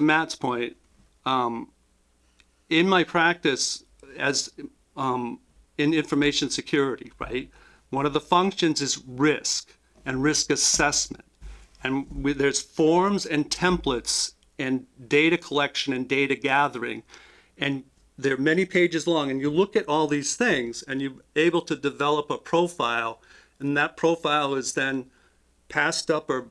Matt's point, in my practice as in information security, right? One of the functions is risk and risk assessment. And there's forms and templates and data collection and data gathering. And they're many pages long. And you look at all these things and you're able to develop a profile. And that profile is then passed up or,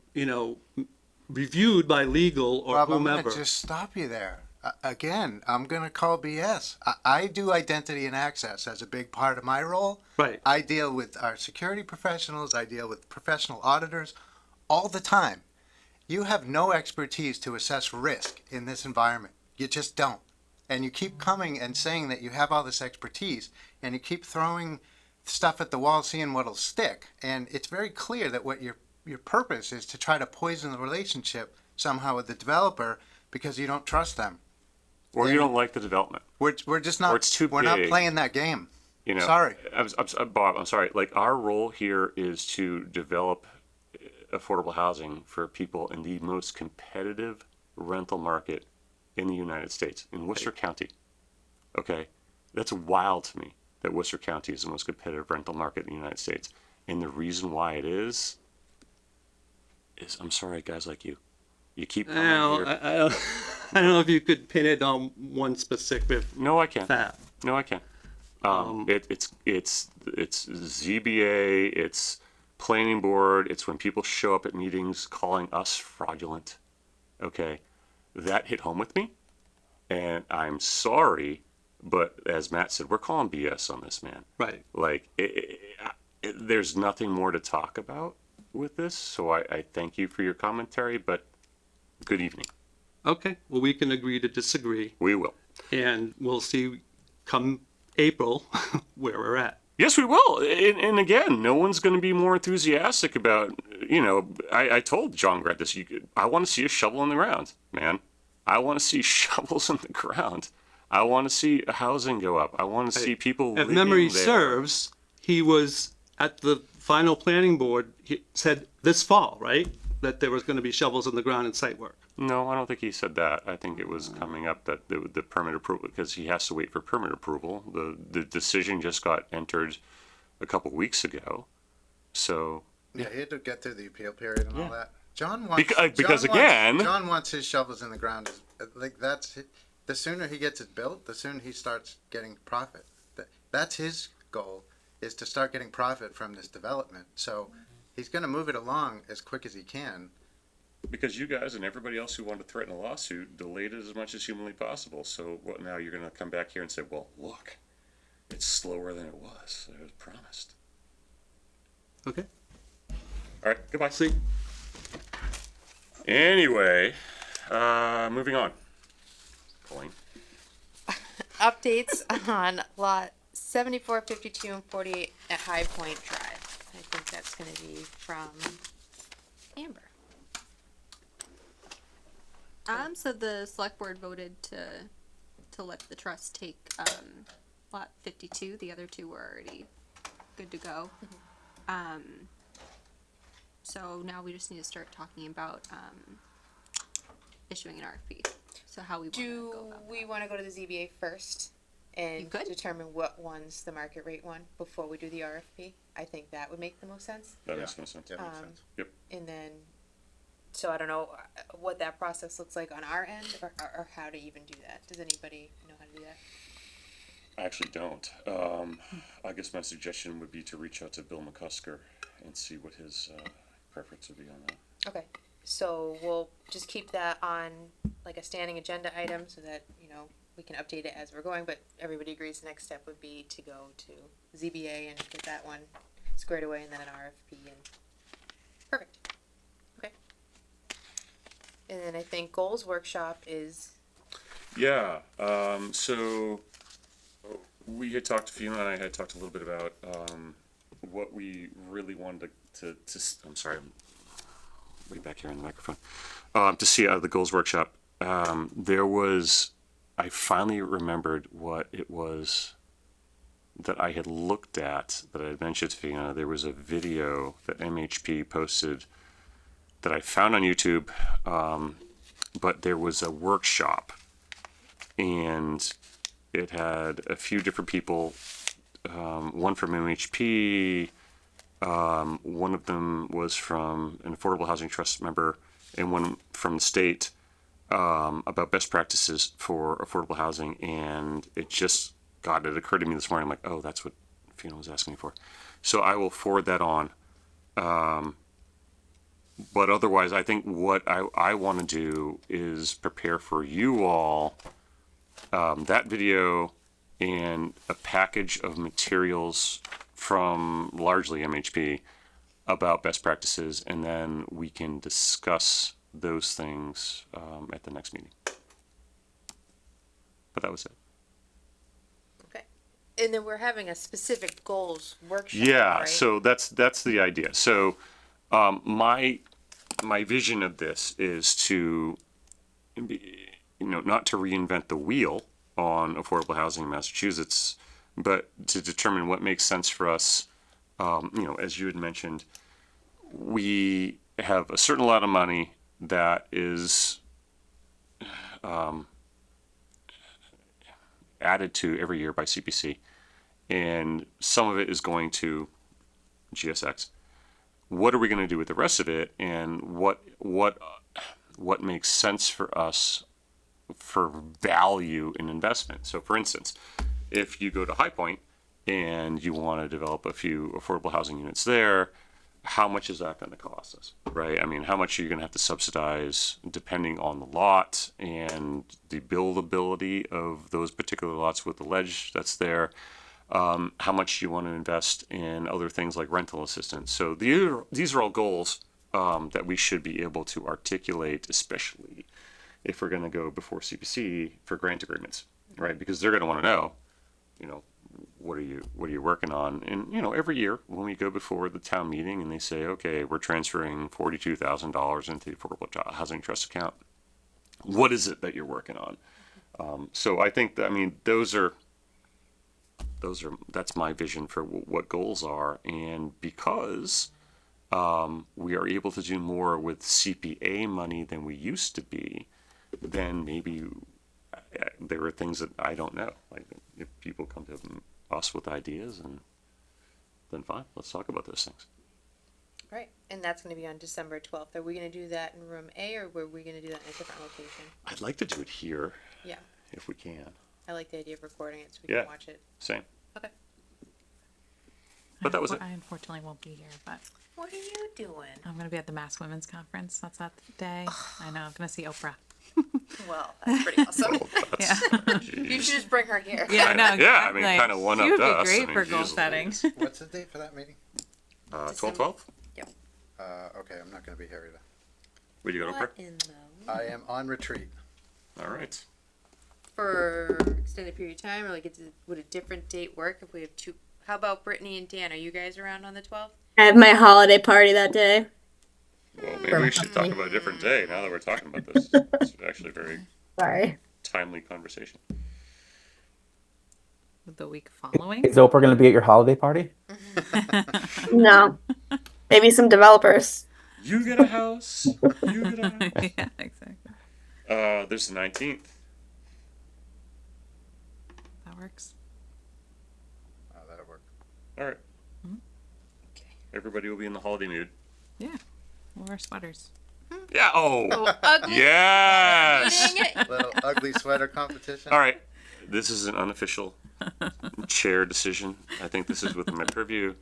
reviewed by legal or Bob, I'm whomever. going to just stop you there. Again, I'm going to call BS. I do identity and access as a big part of my role. Right. I deal with our security professionals. I deal with professional auditors all the time. You have no expertise to assess risk in this environment. You just don't. And you keep coming and saying that you have all this expertise, and you keep throwing stuff at the wall, seeing what'll stick. And it's very clear that what your purpose is to try to poison the relationship somehow with the developer because you don't trust them. Or you don't like the development. We're just not. Or it's too we're not big. playing that game. Sorry. Sorry. Bob, I'm sorry. Like, our role here is to develop affordable housing for people in the most competitive rental market in the United States, in Worcester County. Okay? That's wild to me that Worcester County is the most competitive rental market in the United States. And the reason why it is I'm sorry, guys like you. You keep coming here. I don't know if you could pin it on one specific No, I can't. fact. No, I can't. It's ZBA, it's planning board, it's when people show up at meetings calling us fraudulent. Okay, that hit home with me, and I'm sorry, but as Matt said, we're calling BS on this, man. Right. Like, there's nothing more to talk about with this, so I thank you for your commentary, but good evening. Okay. Well, we can agree to disagree, We will. and we'll see come April where we're at. Yes, we will. And again, no one's going to be more enthusiastic about, I told John Grant this. I want to see a shovel in the ground, man. I want to see shovels in the ground. I want to see housing go up. I want to see people If living memory there. serves, he was at the final planning board. He said this fall, right, that there was going to be shovels in the ground and site work. No, I don't think he said that. I think it was coming up that the permit approval, because he has to wait for permit approval. The decision just got entered a couple weeks ago. So Yeah, he had to get through the appeal period and all that. John wants Because John again- wants, John wants his shovels in the ground. Like that's the sooner he gets it built, the sooner he starts getting profit. That's his goal, is to start getting profit from this development. So he's going to move it along as quick as he can. because you guys and everybody else who wanted to threaten a lawsuit delayed it as much as humanly possible. So what now? You're going to come back here and say, well, look, it's slower than it was promised. Okay. All right, goodbye. See. Anyway, moving on. Colleen. Updates on lot 74, 52, and 48 at High Point Drive. I think that's gonna be from Amber. So the select board voted to let the trust take, lot 52. The other two were already good to go. So now we just need to start talking about, issuing an RFP. So how we want to go Do about we that. want to go to the ZBA first You and could. determine what one's the market rate one before we do the RFP? I think that would make the most sense. That Yeah. makes no sense. Yeah, makes Um, sense. And then, so I don't know what that process looks like on our end or how to even do that. Does anybody know how to do that? I actually don't. I guess my suggestion would be to reach out to Bill McCusker and see what his preference would be on that. Okay, so we'll just keep that on like a standing agenda item so that, you know, we can update it as we're going, but everybody agrees the next step would be to go to ZBA and get that one squared away and then an RFP and, perfect. Okay. And then I think goals workshop is, Yeah. So we had talked, Fiona and I had talked a little bit about what we really wanted to I'm sorry, I'm way back here on the microphone. To see out of the goals workshop, I finally remembered what it was that I had looked at that I had mentioned to Fiona. There was a video that MHP posted that I found on YouTube, but there was a workshop and it had a few different people, one from MHP, one of them was from an Affordable Housing Trust member, and one from the state, about best practices for affordable housing. And it occurred to me this morning, I'm like, oh, that's what Fiona was asking me for. So I will forward that on. But otherwise, I think what I want to do is prepare for you all that video and a package of materials from largely MHP about best practices, and then we can discuss those things at the next meeting. But that was it. okay. And then we're having a specific goals workshop, Yeah, right? so that's the idea. So my vision of this is to, not to reinvent the wheel on affordable housing in Massachusetts, but to determine what makes sense for us. As you had mentioned, we have a certain amount of money that is added to every year by CPC, and some of it is going to GSX. What are we going to do with the rest of it, and what makes sense for us for value in investment? So, for instance, if you go to High Point and you want to develop a few affordable housing units there, how much is that going to cost us, right? I mean, how much are you going to have to subsidize depending on the lot and the buildability of those particular lots with the ledge that's there? How much you want to invest in other things like rental assistance. So these are all goals that we should be able to articulate, especially if we're going to go before CPC for grant agreements, right? Because they're going to want to know, what are you working on? And every year when we go before the town meeting and they say, okay, we're transferring $42,000 into the Affordable Housing Trust account, what is it that you're working on? So I think that, that's my vision for what goals are. And because we are able to do more with CPA money than we used to be, then maybe there are things that I don't know. Like if people come to us with ideas, and then fine, let's talk about those things. Right, and that's gonna be on December 12th. Are we gonna do that in room A or were we gonna do that in a different location? I'd like to do it here Yeah, if we can. I like the idea of recording it so we Yeah. can watch it. Same. Okay. But that was it. I unfortunately won't be here, but What are you doing? I'm going to be at the Mass Women's Conference. That's that day. I know. I'm going to see Oprah. Well, that's pretty awesome. Yeah. You should just bring her here. Yeah, no, Yeah, I mean, exactly. kinda one She up would be us. great I mean, for goal geez setting. Louise. What's the date for that meeting? 12/12? Okay, I'm not gonna be here either. Would you go to What Oprah? in the, I am on retreat. All right. for extended period of time, or like would a different date work if we have two? How about Brittany and Dan? Are you guys around on the 12th? I have my holiday party that day. Well, maybe we should talk about a different day now that we're talking about this. It's actually a very Sorry. timely conversation. The week following? Is Oprah going to be at your holiday party? No. Maybe some developers. You get a house. You get a house. Yeah, exactly. There's the 19th. That works. Oh, that'll work. All right. Okay. Everybody will be in the holiday mood. Yeah. We'll wear sweaters. Yeah. Oh. Ugly. Yes. Dang it. Little ugly sweater competition. All right. This is an unofficial chair decision. I think this is within my purview.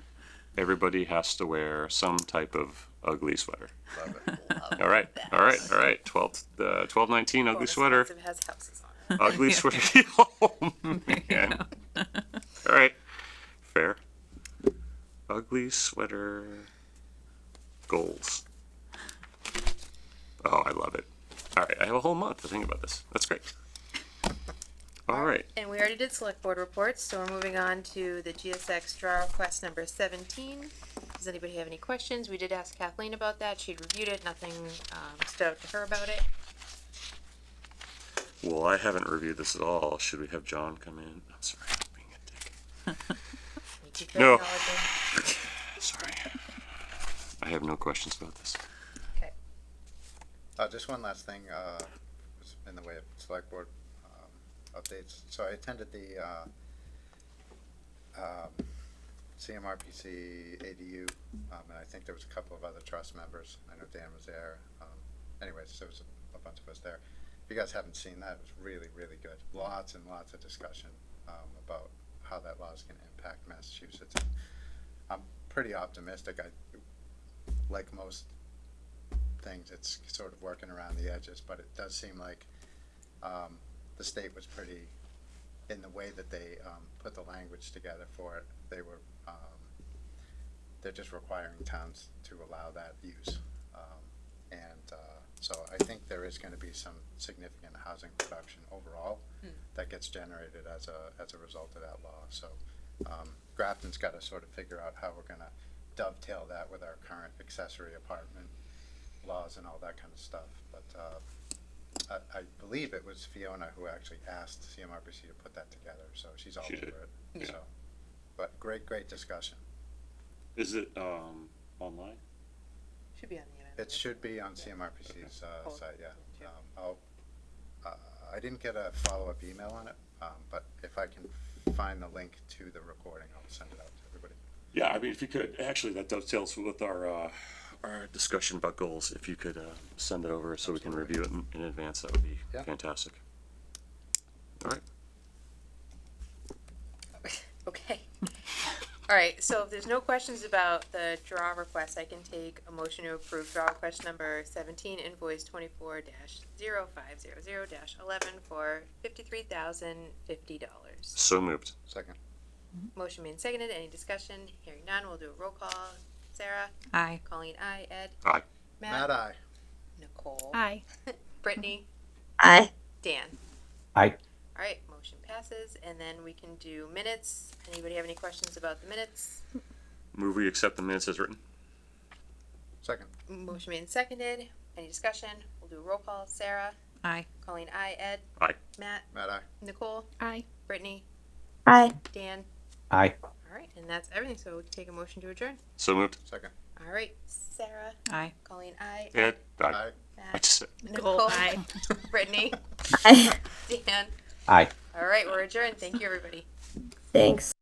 Everybody has to wear some type of ugly sweater. Love it. All right. All right. All right. 12/19 ugly sweater. It has houses on it. Ugly sweater. Oh, man. All right. Fair. Ugly sweater goals. Oh, I love it. All right. I have a whole month to think about this. That's great. All right. And we already did select board reports, so we're moving on to the GSX draw request number 17. Does anybody have any questions? We did ask Kathleen about that. She'd reviewed it. Nothing stood out to her about it. Well, I haven't reviewed this at all. Should we have John come in? I'm sorry. I'm being a dick. Thank you for No. acknowledging. Sorry. I have no questions about this. Okay. Just one last thing, was in the way of select board updates. So I attended the CMRPC ADU, and I think there was a couple of other trust members. I know Dan was there. Anyways, there was a bunch of us there. If you guys haven't seen that, it was really, really good. Lots and lots of discussion about how that law is going to impact Massachusetts. I'm pretty optimistic. Like most things, it's sort of working around the edges, but it does seem like the state was pretty, in the way that they put the language together for it, they were, they're just requiring towns to allow that use. So I think there is going to be some significant housing production overall that gets generated as a result of that law. So Grafton's got to sort of figure out how we're going to dovetail that with our current accessory apartment laws and all that kind of stuff. But I believe it was Fiona who actually asked CMRPC to put that together, so she's all She over did. it. Yeah. So, but great discussion. Is it online? Should be on the It should be on CMRPC's site, yeah. I didn't get a follow-up email on it, but if I can find the link to the recording, I'll send it out to everybody. Yeah, I mean, if you could, actually, that dovetails with our discussion about goals. If you could send it over so we can review it in advance, that would be Yeah. fantastic. All right. Okay. All right, so if there's no questions about the draw request, I can take a motion to approve draw request number 17, invoice 24-0500-11 for $53,050. So moved. Second. Motion made and seconded. Any discussion? Hearing none, we'll do a roll call. Sarah? Aye. Colleen, aye. Ed? Aye. Not I. Nicole? Aye. Brittany? Aye. Dan? Aye. All right, motion passes, and then we can do minutes. Anybody have any questions about the minutes? Move we accept the minutes as written. Second. Motion made and seconded. Any discussion? We'll do a roll call. Sarah? Aye. Colleen, aye. Ed? Aye. Matt? Not I. Nicole? Aye. Brittany? Aye. Dan? Aye. All right, and that's everything, so we can take a motion to adjourn. So moved. Second. All right, Sarah? Aye. Colleen, aye. Ed. Aye. Aye. I Matt? just said. Nicole, aye. Brittany? Aye. Dan? Aye. All right, we're adjourned. Thank you, everybody. Thanks.